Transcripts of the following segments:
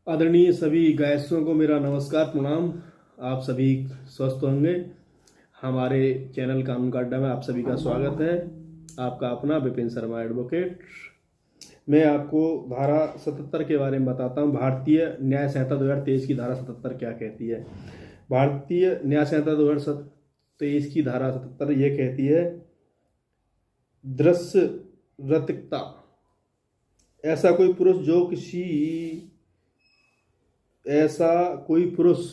आदरणीय सभी गायकों को मेरा नमस्कार प्रणाम। आप सभी स्वस्थ होंगे। हमारे चैनल कानून का अड्डा में आप सभी का स्वागत है। आपका अपना विपिन शर्मा एडवोकेट। मैं आपको धारा 77 के बारे में बताता हूं। भारतीय न्याय संहिता 2023 की धारा 77 क्या कहती है। भारतीय न्याय संहिता 2023 की धारा 77 ये कहती है, दृश्यरतिकता। ऐसा कोई पुरुष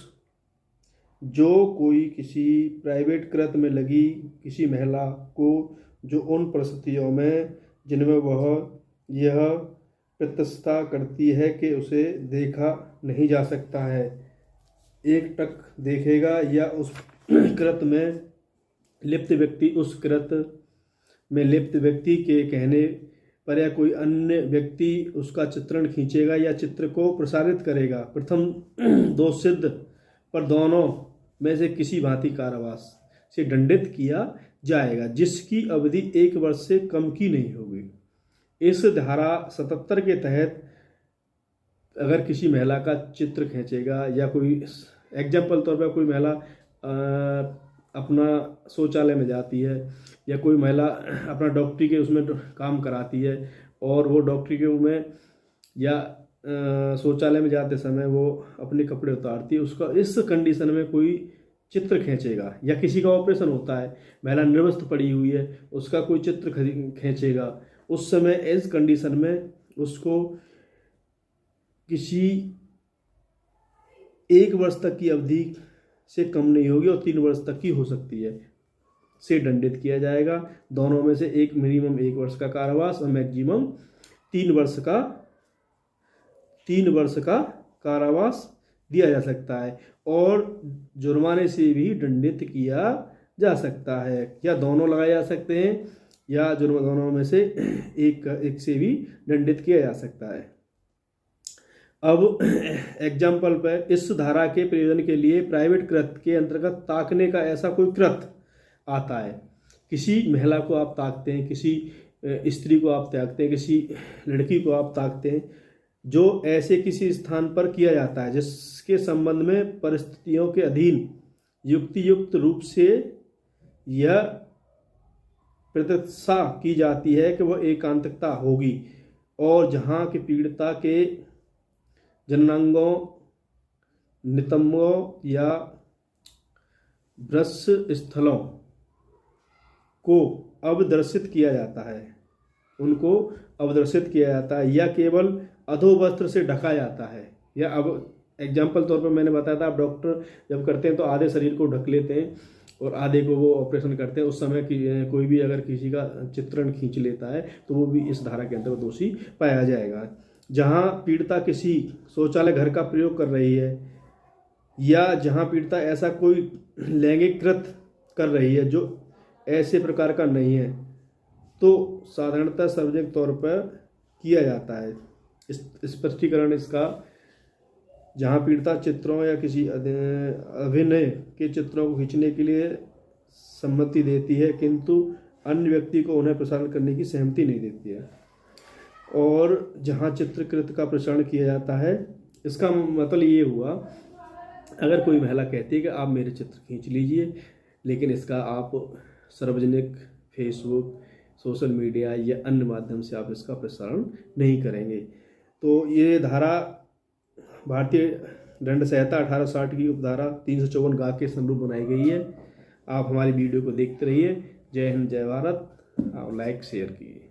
जो कोई किसी प्राइवेट कृत्य में लगी किसी महिला को, जो उन परिस्थितियों में जिनमें वह यह प्रतिष्ठा करती है कि उसे देखा नहीं जा सकता है, एकटक देखेगा या उस कृत्य में लिप्त व्यक्ति के कहने पर या कोई अन्य व्यक्ति उसका चित्रण खींचेगा या चित्र को प्रसारित करेगा, प्रथम दोष सिद्ध पर दोनों में से किसी भांति कारावास से दंडित किया जाएगा, जिसकी अवधि 1 वर्ष से कम की नहीं होगी। इस धारा 77 के तहत अगर किसी महिला का चित्र खींचेगा या कोई एग्जाम्पल तौर पर कोई महिला अपना शौचालय में जाती है या कोई महिला अपना डॉक्टरी के उसमें काम कराती है और वो डॉक्टरी के में या शौचालय में जाते समय वो अपने कपड़े उतारती है, उसका इस कंडीशन में कोई चित्र खींचेगा या किसी का ऑपरेशन होता है, महिला निर्वस्त्र पड़ी हुई है, उसका कोई चित्र खींचेगा, उस समय इस कंडीशन में उसको किसी 1 वर्ष तक की अवधि से कम नहीं होगी और 3 वर्ष तक की हो सकती है से दंडित किया जाएगा। दोनों में से एक मिनिमम 1 वर्ष का कारावास और मैक्सिमम 3 वर्ष का कारावास दिया जा सकता है और जुर्माने से भी दंडित किया जा सकता है, या दोनों लगाए जा सकते हैं या दोनों में से एक से भी दंडित किया जा सकता है। अब एग्जाम्पल पर इस धारा के प्रयोजन के लिए प्राइवेट कृत्य के अंतर्गत ताकने का ऐसा कोई कृत्य आता है। किसी महिला को आप ताकते हैं, किसी स्त्री को आप ताकते हैं, किसी लड़की को आप ताकते हैं, जो ऐसे किसी स्थान पर किया जाता है जिसके संबंध में परिस्थितियों के अधीन युक्त रूप से यह प्रतीक्षा की जाती है कि वह एकांतता होगी और जहाँ के पीड़िता के जननांगों, नितंबों या ब्रश स्थलों को अवदर्शित किया जाता है, उनको अवदर्शित किया जाता है या केवल अधोवस्त्र से ढका जाता है। या अब एग्जाम्पल तौर पर मैंने बताया था, आप डॉक्टर जब करते हैं तो आधे शरीर को ढक लेते हैं और आधे को वो ऑपरेशन करते हैं। उस समय कोई भी अगर किसी का चित्रण खींच लेता है तो वो भी इस धारा के अंतर्गत दोषी पाया जाएगा। जहाँ पीड़िता किसी शौचालय घर का प्रयोग कर रही है या जहाँ पीड़िता ऐसा कोई लैंगिक कृत्य कर रही है जो ऐसे प्रकार का नहीं है, तो साधारणतः सार्वजनिक तौर पर किया जाता है। स्पष्टीकरण इसका, जहाँ पीड़िता चित्रों या किसी अभिनय के चित्रों को खींचने के लिए सम्मति देती है किंतु अन्य व्यक्ति को उन्हें प्रसारण करने की सहमति नहीं देती है, और जहाँ चित्रकृत का प्रसारण किया जाता है, इसका मतलब ये हुआ, अगर कोई महिला कहती है कि आप मेरे चित्र खींच लीजिए, लेकिन इसका आप सार्वजनिक फेसबुक, सोशल मीडिया या अन्य माध्यम से आप इसका प्रसारण नहीं करेंगे, तो ये धारा भारतीय दंड संहिता 1860 की उपधारा 354 गा के अनुरूप बनाई गई है। आप हमारी वीडियो को देखते रहिए। जय हिंद, जय भारत। आप लाइक शेयर कीजिए।